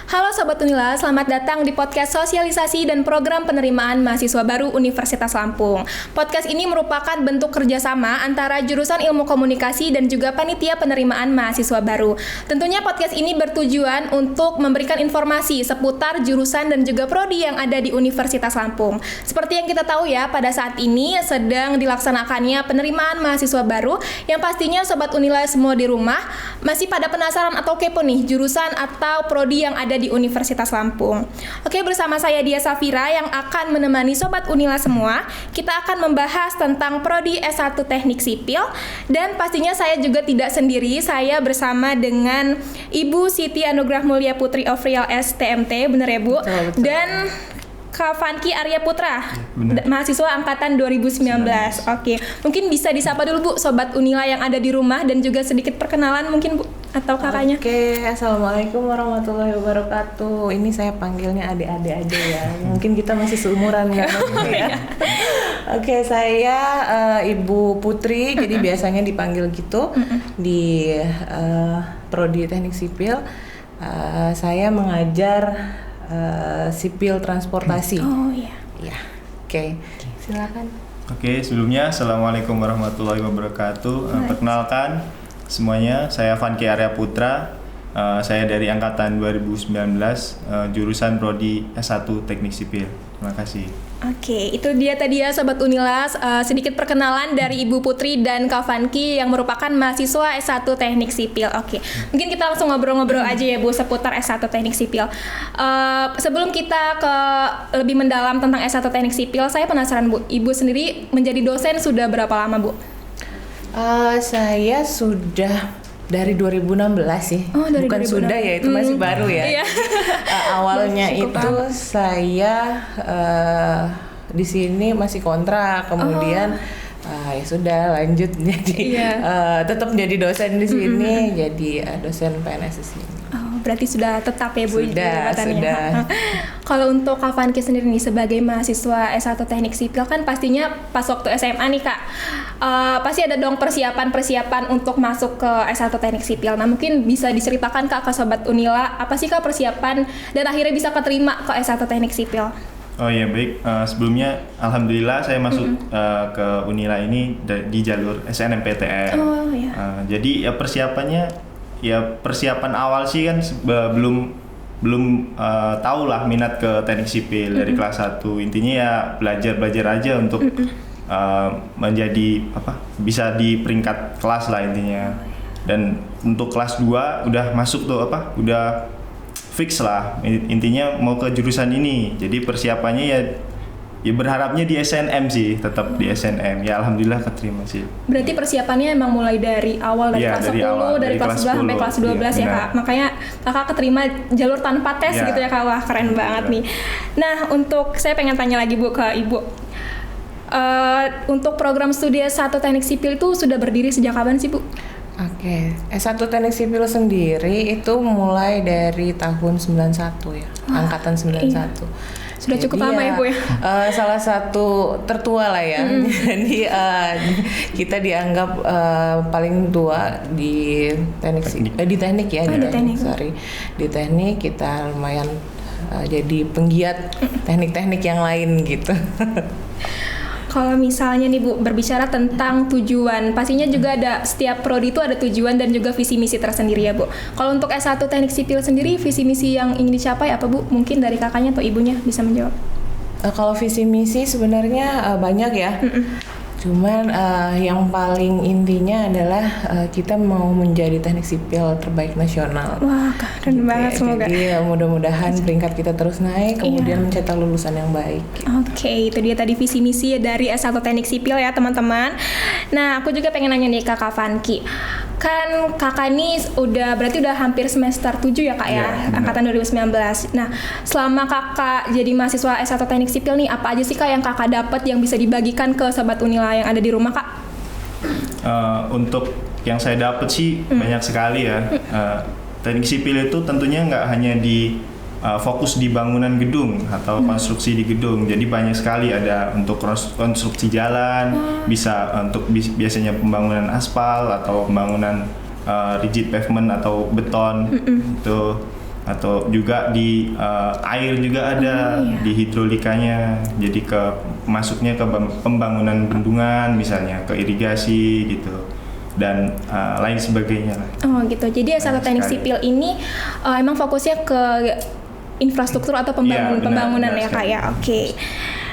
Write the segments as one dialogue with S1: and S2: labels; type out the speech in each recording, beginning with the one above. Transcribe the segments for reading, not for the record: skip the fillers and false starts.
S1: Halo Sobat Unila, selamat datang di podcast sosialisasi dan program penerimaan mahasiswa baru Universitas Lampung. Podcast ini merupakan bentuk kerjasama antara jurusan ilmu komunikasi dan juga panitia penerimaan mahasiswa baru. Tentunya podcast ini bertujuan untuk memberikan informasi seputar jurusan dan juga prodi yang ada di Universitas Lampung. Seperti yang kita tahu ya, pada saat ini sedang dilaksanakannya penerimaan mahasiswa baru yang pastinya Sobat Unila semua di rumah masih pada penasaran atau kepo nih jurusan atau prodi yang ada di Universitas Lampung. Oke, bersama saya Dia Safira yang akan menemani Sobat Unila semua. Kita akan membahas tentang prodi S1 Teknik Sipil dan pastinya saya juga tidak sendiri. Saya bersama dengan Ibu Siti Anugrah Mulia Putri Ofrial STMT, benar ya Bu?
S2: Betul.
S1: Dan Kak Vanki Arya Putra, mahasiswa angkatan 2019. Oke, mungkin bisa disapa dulu Bu, Sobat Unila yang ada di rumah dan juga sedikit perkenalan mungkin Bu, atau kakaknya.
S2: Oke, Assalamualaikum warahmatullahi wabarakatuh. Ini saya panggilnya adik-adik aja ya. Mungkin kita masih seumuran kan ya. Oke, saya Ibu Putri, jadi biasanya dipanggil gitu di prodi Teknik Sipil. Saya mengajar sipil transportasi.
S1: Oh iya.
S2: Ya, oke. Silakan.
S3: Oke, sebelumnya Assalamualaikum warahmatullahi wabarakatuh. Perkenalkan semuanya, saya Vanki Arya Putra. Saya dari angkatan 2019, jurusan prodi S1 Teknik Sipil. Terima kasih.
S1: Oke, itu dia tadi ya Sobat Unila, sedikit perkenalan dari Ibu Putri dan Kak Vanki yang merupakan mahasiswa S1 Teknik Sipil. Oke, mungkin kita langsung ngobrol-ngobrol aja ya Bu seputar S1 Teknik Sipil. Sebelum kita ke lebih mendalam tentang S1 Teknik Sipil, saya penasaran Bu, Ibu sendiri menjadi dosen sudah berapa lama Bu?
S2: Saya sudah dari 2016 sih.
S1: Oh, dari
S2: bukan
S1: 2016.
S2: sudah ya, itu masih baru ya.
S1: Iya.
S2: Awalnya
S1: Cukup
S2: itu
S1: lama.
S2: saya di sini masih kontrak, kemudian ya sudah lanjut jadi tetap jadi dosen di sini, jadi dosen PNS di sini.
S1: Oh, berarti sudah tetap ya Bu jabatannya.
S2: Sudah.
S1: Kalau untuk Kak Vanki sendiri nih sebagai mahasiswa S1 Teknik Sipil kan pastinya pas waktu SMA nih Kak, pasti ada dong persiapan untuk masuk ke S1 Teknik Sipil. Nah mungkin bisa diceritakan Kak ke Sobat Unila, apa sih Kak persiapan dan akhirnya bisa keterima ke S1 Teknik Sipil?
S3: Oh iya baik, sebelumnya Alhamdulillah saya masuk ke Unila ini di jalur SNMPTN.
S1: Oh iya.
S3: Jadi ya persiapan awal sih kan belum tahu lah minat ke teknik sipil dari kelas 1. Intinya ya belajar aja untuk menjadi bisa di peringkat kelas lah intinya. Dan untuk kelas 2 udah masuk tuh udah fix lah intinya mau ke jurusan ini. Jadi persiapannya ya berharapnya di SNM sih, tetap di SNM. Ya alhamdulillah keterima sih.
S1: Berarti persiapannya emang mulai dari awal dari kelas 10, dari kelas 11 sampai kelas 12 ya Kak. Makanya Kakak keterima jalur tanpa tes gitu ya Kak. Wah, keren banget nih. Nah, untuk saya pengen tanya lagi Bu ke Ibu. Untuk program studi S1 Teknik Sipil itu sudah berdiri sejak kapan sih Bu?
S2: Oke, S1 Teknik Sipil sendiri itu mulai dari tahun 91 ya, angkatan 91.
S1: Iya. Sudah cukup lama ya Bu ya?
S2: Salah satu tertua lah ya. Jadi kita dianggap paling tua di teknik. Di teknik ya. Di teknik kita lumayan jadi penggiat teknik-teknik yang lain gitu.
S1: Kalau misalnya nih Bu berbicara tentang tujuan, pastinya juga ada setiap prodi itu ada tujuan dan juga visi misi tersendiri ya Bu. Kalau untuk S1 Teknik Sipil sendiri visi misi yang ingin dicapai apa Bu? Mungkin dari kakaknya atau ibunya bisa menjawab.
S2: Kalau visi misi sebenarnya banyak ya. Cuman yang paling intinya adalah kita mau menjadi teknik sipil terbaik nasional.
S1: Wah, keren banget semoga.
S2: Jadi mudah-mudahan peringkat kita terus naik, kemudian mencetak lulusan yang baik.
S1: Oke, itu dia tadi visi misi dari S1 Teknik Sipil ya teman-teman. Nah, aku juga pengen nanya nih ke Kak Vanki. Kan kakak ini berarti udah hampir semester 7 ya Kak ya, angkatan 2019. Nah, selama kakak jadi mahasiswa S1 Teknik Sipil nih, apa aja sih Kak yang kakak dapat yang bisa dibagikan ke Sobat Unila yang ada di rumah Kak?
S3: Untuk yang saya dapat sih banyak sekali ya. Teknik sipil itu tentunya nggak hanya fokus di bangunan gedung atau konstruksi di gedung. Jadi banyak sekali ada untuk konstruksi jalan, biasanya pembangunan aspal atau pembangunan rigid pavement atau beton. Itu atau juga di air juga ada, di hidrolikanya, jadi masuknya ke pembangunan bendungan misalnya, ke irigasi gitu, dan lain sebagainya lah.
S1: Oh gitu, jadi S1 Teknik Sipil ini emang fokusnya ke infrastruktur atau pembangunan ya Kak ya. Oke.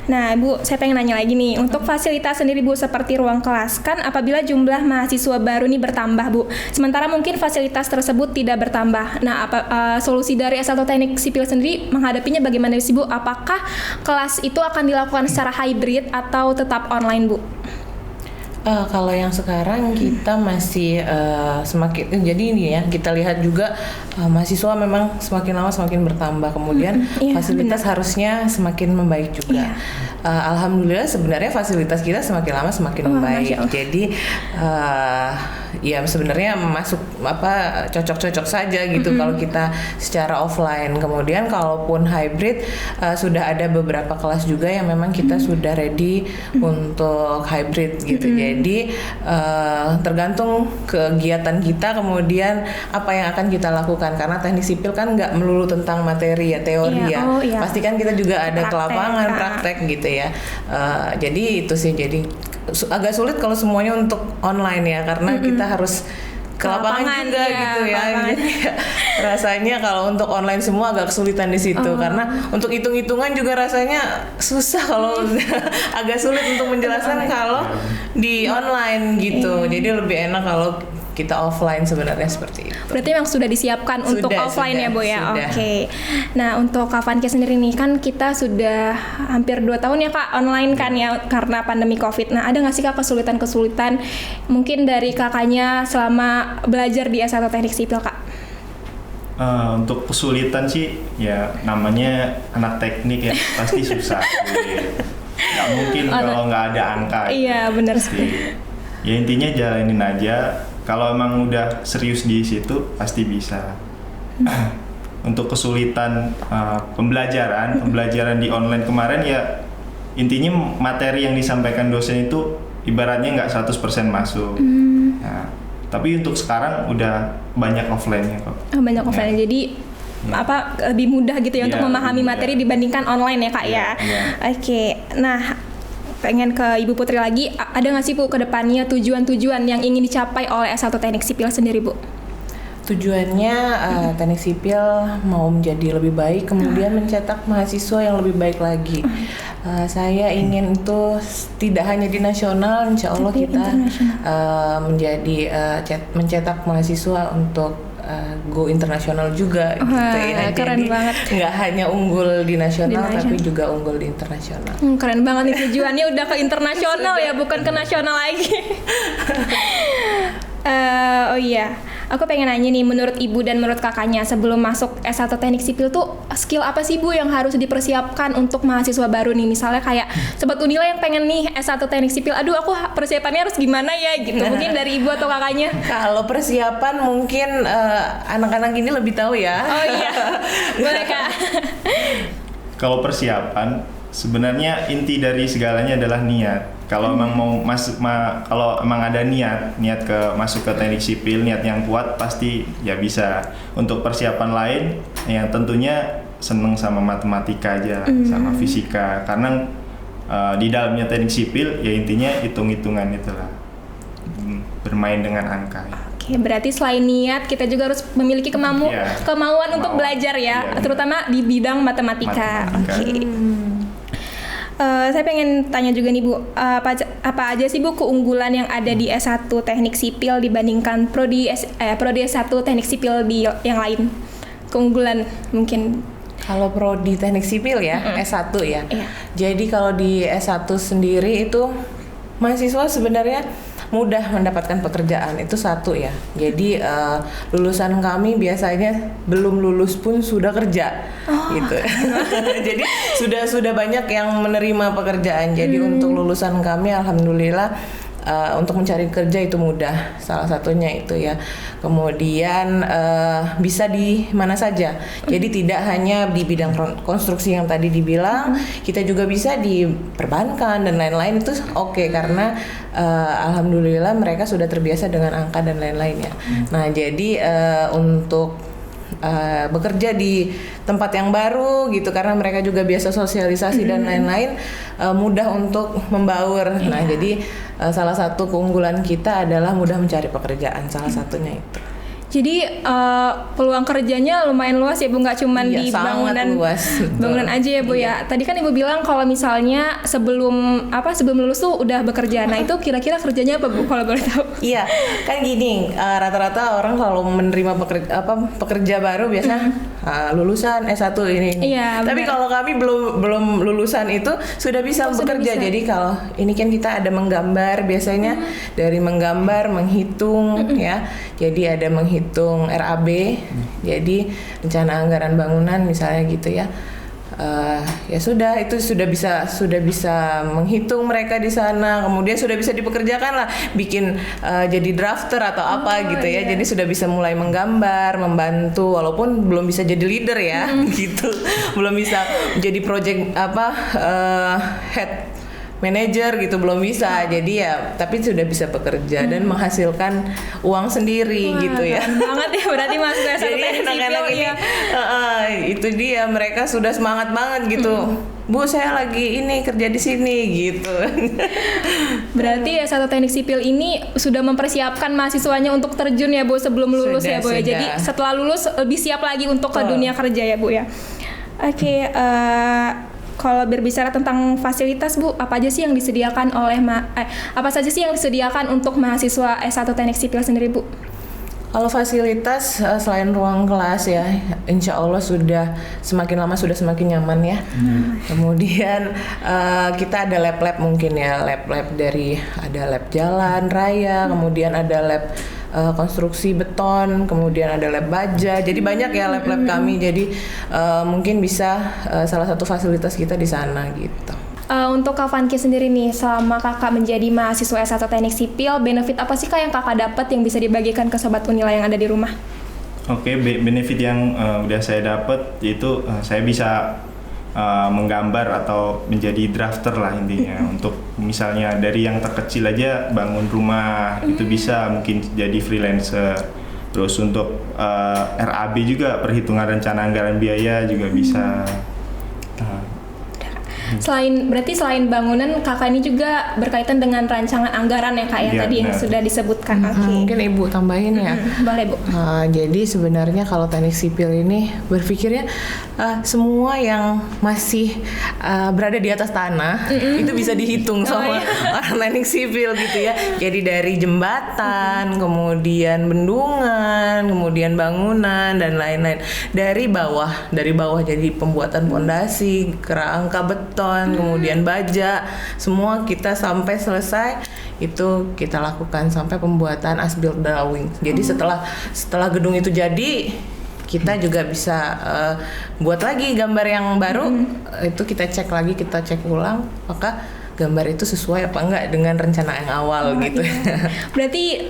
S1: Nah Bu, saya pengen nanya lagi nih, untuk fasilitas sendiri Bu, seperti ruang kelas, kan apabila jumlah mahasiswa baru nih bertambah Bu, sementara mungkin fasilitas tersebut tidak bertambah. Nah solusi dari S1 Teknik Sipil sendiri menghadapinya bagaimana sih Bu? Apakah kelas itu akan dilakukan secara hybrid atau tetap online Bu?
S2: Kalau yang sekarang kita masih semakin, jadi ini ya, kita lihat juga mahasiswa memang semakin lama semakin bertambah, kemudian fasilitas harusnya semakin membaik juga. Alhamdulillah sebenarnya fasilitas kita semakin lama semakin membaik. Jadi ya sebenarnya masuk cocok-cocok saja gitu kalau kita secara offline. Kemudian kalaupun hybrid, sudah ada beberapa kelas juga yang memang kita sudah ready untuk hybrid gitu. Jadi tergantung kegiatan kita, kemudian apa yang akan kita lakukan, karena teknik sipil kan nggak melulu tentang materi ya, teori pasti kan kita juga ada ke lapangan, praktek gitu ya. Jadi itu sih, jadi agak sulit kalau semuanya untuk online ya, karena kita harus ke lapangan juga gitu ya. Jadi rasanya kalau untuk online semua agak kesulitan di situ, karena untuk hitung-hitungan juga rasanya susah kalau agak sulit untuk menjelaskan kalau di online gitu. Jadi lebih enak kalau kita offline sebenarnya seperti itu.
S1: Berarti memang sudah disiapkan untuk offline ya Bu ya? Oke. Nah untuk Kak Vanke sendiri nih, kan kita sudah hampir 2 tahun ya Kak online kan ya, karena pandemi COVID. Nah ada nggak sih Kak kesulitan-kesulitan mungkin dari kakaknya selama belajar di S1 Teknik Sipil Kak?
S3: Untuk kesulitan sih ya namanya anak teknik ya, pasti susah. Nggak mungkin kalau nggak ada angka.
S1: Iya benar sih.
S3: Ya intinya jalanin aja. Kalau emang udah serius di situ pasti bisa. Untuk kesulitan pembelajaran di online kemarin ya, intinya materi yang disampaikan dosen itu ibaratnya nggak 100% masuk. Nah, tapi untuk sekarang udah banyak offline-nya kok.
S1: Banyak offline, jadi lebih mudah gitu ya untuk memahami materi dibandingkan online ya Kak ya. Oke. Nah pengen ke Ibu Putri lagi, ada nggak sih Bu ke depannya tujuan-tujuan yang ingin dicapai oleh S1 Teknik Sipil sendiri Bu?
S2: Tujuannya teknik sipil mau menjadi lebih baik, kemudian mencetak mahasiswa yang lebih baik lagi. Saya ingin itu tidak hanya di nasional, insya Allah kita menjadi mencetak mahasiswa untuk go internasional juga gitu ya.
S1: Keren
S2: jadi
S1: banget.
S2: Nggak hanya unggul di nasional, tapi juga unggul di internasional.
S1: Keren banget nih, tujuannya udah ke internasional ya, bukan ke nasional lagi. Oh iya, aku pengen nanya nih, menurut Ibu dan menurut kakaknya sebelum masuk S1 Teknik Sipil tuh skill apa sih Bu yang harus dipersiapkan untuk mahasiswa baru nih? Misalnya kayak Sobat Unila yang pengen nih S1 Teknik Sipil, aduh aku persiapannya harus gimana ya gitu. Mungkin dari Ibu atau kakaknya.
S2: Kalau persiapan mungkin anak-anak ini lebih tahu ya.
S1: Oh iya, boleh Kak.
S3: Kalau persiapan sebenarnya inti dari segalanya adalah niat. Kalau emang mau masuk, kalau emang ada niat masuk ke teknik sipil, niat yang kuat pasti ya bisa. Untuk persiapan lain, yang tentunya seneng sama matematika aja, sama fisika. Karena di dalamnya teknik sipil ya intinya hitung-hitungan itulah, bermain dengan angka.
S1: Oke, berarti selain niat kita juga harus memiliki kemauan untuk belajar ya, terutama di bidang matematika. Oke. Saya pengen tanya juga nih Bu, apa aja sih Bu keunggulan yang ada di S1 Teknik Sipil dibandingkan prodi S1 Teknik Sipil di yang lain? Keunggulan mungkin.
S2: Kalau prodi Teknik Sipil ya, S1 ya. Jadi kalau di S1 sendiri itu mahasiswa sebenarnya mudah mendapatkan pekerjaan, itu satu ya. Jadi lulusan kami biasanya belum lulus pun sudah kerja, gitu. Jadi sudah banyak yang menerima pekerjaan. Jadi untuk lulusan kami alhamdulillah untuk mencari kerja itu mudah, salah satunya itu ya. Kemudian bisa di mana saja, jadi tidak hanya di bidang konstruksi yang tadi dibilang, kita juga bisa di perbankan dan lain-lain. Itu oke, karena alhamdulillah mereka sudah terbiasa dengan angka dan lain-lainnya. Nah jadi untuk bekerja di tempat yang baru gitu, karena mereka juga biasa sosialisasi dan lain-lain, mudah untuk membaur. Nah, jadi salah satu keunggulan kita adalah mudah mencari pekerjaan, salah satunya itu.
S1: Jadi peluang kerjanya lumayan luas ya Bu, nggak cuma di bangunan aja ya Bu ya. Tadi kan Ibu bilang kalau misalnya sebelum lulus tuh udah bekerja. Nah itu kira-kira kerjanya apa Bu kalau boleh tahu?
S2: Iya, kan gini, rata-rata orang kalau menerima pekerja baru biasa lulusan S1 ini.
S1: Iya,
S2: tapi kalau kami belum lulusan itu sudah bisa bekerja. Jadi kalau ini kan kita ada menggambar biasanya, dari menggambar, menghitung ya. Jadi ada menghitung RAB, jadi rencana anggaran bangunan misalnya gitu ya. Ya sudah, itu sudah bisa menghitung mereka di sana, kemudian sudah bisa dipekerjakan lah, bikin jadi drafter atau apa gitu ya. Jadi sudah bisa mulai menggambar, membantu, walaupun belum bisa jadi leader ya, gitu, belum bisa jadi project head manager gitu, belum bisa. Jadi ya tapi sudah bisa bekerja dan menghasilkan uang sendiri. Wah, gitu ya.
S1: Banget ya berarti masuk S1 teknik sipil ya.
S2: Itu dia, mereka sudah semangat banget gitu. Bu, saya lagi ini kerja di sini gitu.
S1: Berarti S1 teknik sipil ini sudah mempersiapkan mahasiswanya untuk terjun ya Bu sebelum lulus ya Bu ya. Jadi setelah lulus lebih siap lagi untuk ke dunia kerja ya Bu ya. Oke, kalau berbicara tentang fasilitas Bu, apa aja sih yang disediakan apa saja sih yang disediakan untuk mahasiswa S1 Teknik Sipil sendiri Bu?
S2: Kalau fasilitas selain ruang kelas ya, insya Allah sudah semakin lama sudah semakin nyaman ya. Kemudian kita ada lab-lab mungkin ya, lab-lab dari ada lab jalan raya, kemudian ada lab konstruksi beton, kemudian ada lab baja. Jadi banyak ya lab-lab kami. Jadi mungkin bisa salah satu fasilitas kita di sana gitu.
S1: Untuk Kak Vanki sendiri nih, selama Kakak menjadi mahasiswa S1 Teknik Sipil, benefit apa sih Kak yang Kakak dapat yang bisa dibagikan ke Sobat Unila yang ada di rumah?
S3: Oke, benefit yang udah saya dapat yaitu saya bisa menggambar atau menjadi drafter lah intinya. Untuk misalnya dari yang terkecil aja bangun rumah itu bisa mungkin jadi freelancer. Terus untuk RAB juga, perhitungan rencana anggaran biaya juga bisa.
S1: Selain bangunan, Kakak ini juga berkaitan dengan rancangan anggaran ya Kak ya, tadi yang sudah disebutkan.
S2: Mungkin Ibu tambahin ya.
S1: Boleh Bu.
S2: Jadi sebenarnya kalau teknik sipil ini berpikirnya semua yang masih berada di atas tanah itu bisa dihitung sama orang teknik sipil gitu ya. Jadi dari jembatan, kemudian bendungan, kemudian bangunan dan lain-lain. Dari bawah jadi pembuatan fondasi, kerangka beton, kemudian baja, semua kita sampai selesai itu kita lakukan sampai pembuatan as-built drawing. Jadi setelah gedung itu jadi, kita juga bisa buat lagi gambar yang baru. Itu kita cek ulang apakah gambar itu sesuai apa enggak dengan rencana yang awal gitu.
S1: Iya. Berarti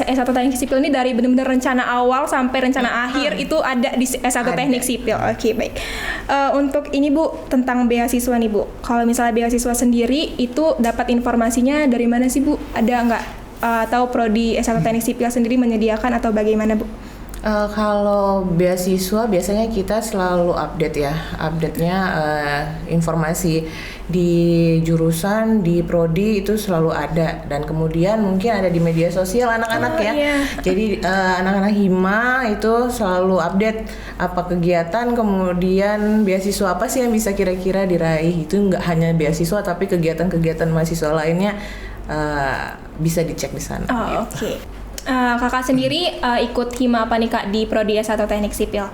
S1: S1 Teknik Sipil ini dari benar-benar rencana awal sampai rencana akhir itu ada di S1 Teknik Sipil. Oke, baik. Untuk ini Bu, tentang beasiswa nih Bu. Kalau misalnya beasiswa sendiri itu dapat informasinya dari mana sih Bu? Ada nggak tahu prodi S1 Teknik Sipil sendiri menyediakan atau bagaimana Bu?
S2: Kalau beasiswa biasanya kita selalu update ya, update-nya informasi di jurusan, di prodi itu selalu ada, dan kemudian mungkin ada di media sosial anak-anak ya.
S1: Iya.
S2: Jadi anak-anak Hima itu selalu update apa kegiatan, kemudian beasiswa apa sih yang bisa kira-kira diraih. Itu nggak hanya beasiswa tapi kegiatan-kegiatan mahasiswa lainnya bisa dicek di sana.
S1: Oh,
S2: gitu.
S1: Oke. Kakak sendiri ikut Hima apa nih Kak di prodi S1 Teknik Sipil?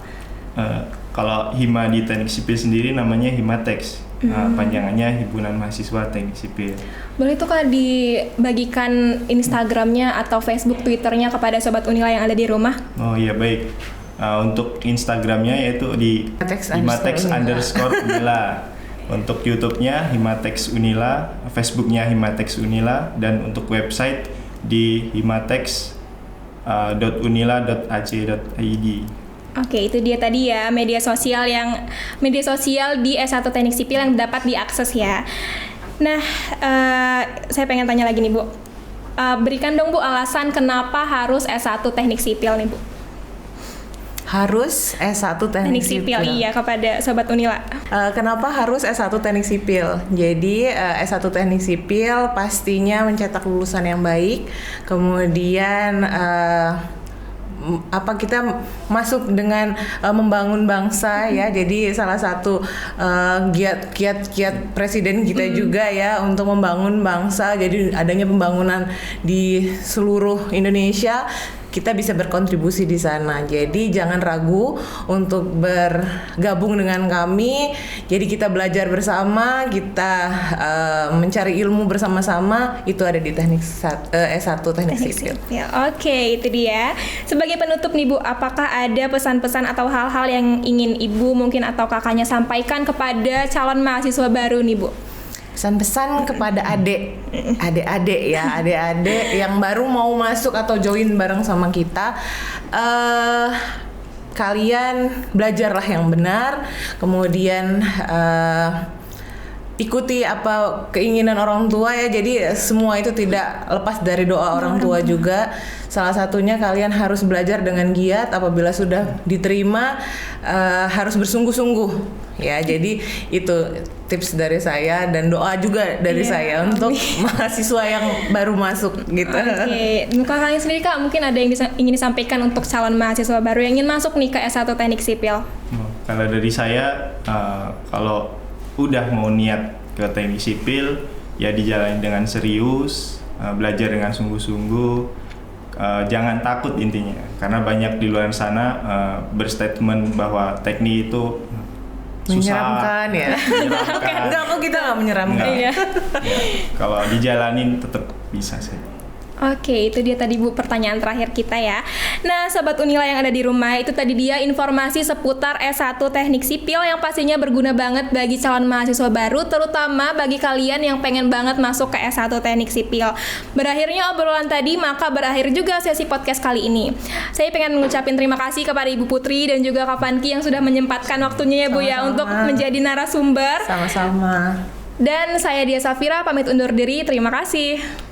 S3: Kalau Hima di Teknik Sipil sendiri namanya Himatex, panjangannya Himpunan Mahasiswa Teknik Sipil.
S1: Boleh tuh Kak dibagikan Instagramnya atau Facebook, Twitternya kepada Sobat Unila yang ada di rumah?
S3: Oh iya baik. Untuk Instagramnya yaitu di Himatex_Unila. Untuk YouTube-nya Himatex Unila, Facebook-nya Himatex Unila, dan untuk website di himatex.unila.ac.id.
S1: Oke, itu dia tadi ya media sosial di S1 Teknik Sipil yang dapat diakses ya. Nah, saya pengen tanya lagi nih Bu. Berikan dong Bu alasan kenapa harus S1 Teknik Sipil nih Bu.
S2: harus S1
S1: Teknik sipil, iya, kepada Sobat Unila.
S2: Kenapa harus S1 Teknik Sipil? Jadi S1 Teknik Sipil pastinya mencetak lulusan yang baik, kemudian kita masuk dengan membangun bangsa ya. Jadi salah satu kiat presiden kita juga ya untuk membangun bangsa. Jadi adanya pembangunan di seluruh Indonesia, kita bisa berkontribusi di sana. Jadi jangan ragu untuk bergabung dengan kami. Jadi kita belajar bersama, kita mencari ilmu bersama-sama. Itu ada di S1 Teknik Sipil.
S1: Oke, itu dia. Sebagai penutup nih Bu, apakah ada pesan-pesan atau hal-hal yang ingin Ibu mungkin atau kakaknya sampaikan kepada calon mahasiswa baru nih Bu?
S2: Pesan-pesan kepada adik-adik ya, adik-adik yang baru mau masuk atau join bareng sama kita, kalian belajarlah yang benar, kemudian ikuti apa keinginan orang tua ya. Jadi semua itu tidak lepas dari doa orang tua juga. Salah satunya kalian harus belajar dengan giat. Apabila sudah diterima, harus bersungguh-sungguh ya. Jadi itu tips dari saya dan doa juga dari saya untuk mahasiswa yang baru masuk gitu.
S1: Oke, kakaknya sendiri Kak, mungkin ada yang ingin disampaikan untuk calon mahasiswa baru yang ingin masuk nih ke S1 Teknik Sipil?
S3: Kalau dari saya, kalau udah mau niat ke teknik sipil ya dijalani dengan serius, belajar dengan sungguh-sungguh, jangan takut intinya, karena banyak di luar sana berstatement bahwa teknik itu susah,
S2: menyeramkan ya. Enggak, kok kita nggak menyeramkan.
S1: Iya.
S3: Kalau dijalanin tetap bisa sih.
S1: Oke, itu dia tadi Bu pertanyaan terakhir kita ya. Nah, Sobat Unila yang ada di rumah, itu tadi dia informasi seputar S1 Teknik Sipil yang pastinya berguna banget bagi calon mahasiswa baru, terutama bagi kalian yang pengen banget masuk ke S1 Teknik Sipil. Berakhirnya obrolan tadi, maka berakhir juga sesi podcast kali ini. Saya pengen mengucapkan terima kasih kepada Ibu Putri dan juga Kak Panki yang sudah menyempatkan waktunya ya Bu ya untuk menjadi narasumber.
S2: Sama-sama.
S1: Dan saya Dia Safira pamit undur diri. Terima kasih.